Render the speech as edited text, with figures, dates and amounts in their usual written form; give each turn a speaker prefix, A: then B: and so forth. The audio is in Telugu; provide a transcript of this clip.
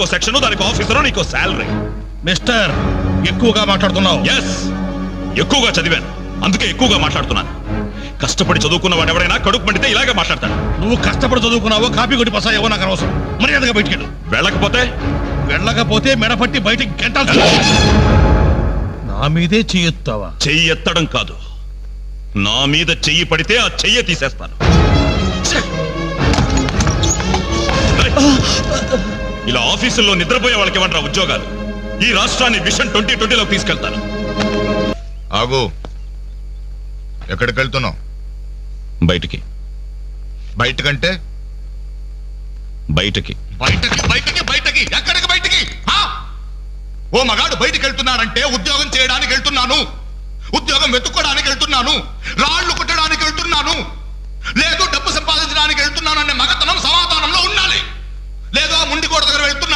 A: సెక్షన్ దానికి ఆఫీసరు నీకు శాలరీ.
B: మిస్టర్ ఎక్కువగా మాట్లాడుతున్నావు.
A: ఎస్, ఎక్కువగా చదివాను, అందుకే ఎక్కువగా మాట్లాడుతున్నాను. కష్టపడి చదువుకున్న వాడు ఎవడైనా కడుపు పండితే ఇలాగే మాట్లాడతాడు.
B: నువ్వు కష్టపడి చదువుకున్నావో కాపీ కొట్టి పసాయేవో నాకు అనవసరం. మర్యాదగా బయటికెళ్ళు.
A: వెళ్ళకపోతే
B: మెడపట్టి బయటికి గంటాల్సి. నా మీదే చెయ్యెత్తావా?
A: చెయ్యి ఎత్తడం కాదు, నా మీద చెయ్యి పడితే ఆ చెయ్యి తీసేస్తాను. ఇలా ఆఫీసుల్లో నిద్రపోయే వాళ్ళకి ఇవ్వండి ఉద్యోగాలు. ఈ రాష్ట్రాన్ని విషన్ 2020లోకి తీసుకెళ్తాను.
C: ఆగు, ఎక్కడికి వెళ్తున్నావు?
A: బయటికి.
C: బయటకంటే
A: బయటికి.
C: బయటకి బయటకి బయటకి ఎక్కడికి బయటికి? ఓ మగాడు బయటికి వెళ్తున్నాడంటే ఉద్యోగం చేయడానికి వెళ్తున్నాను, ఉద్యోగం వెతుక్కోడానికి వెళ్తున్నాను, రాళ్లు కుట్టడానికి వెళ్తున్నాను, లేదు డబ్బు సంపాదించడానికి వెళ్తున్నాను అనే మగతనం సమాధానంలో ఉండాలి. లేదో ముండి కోట దగ్గర వెళ్తున్నాను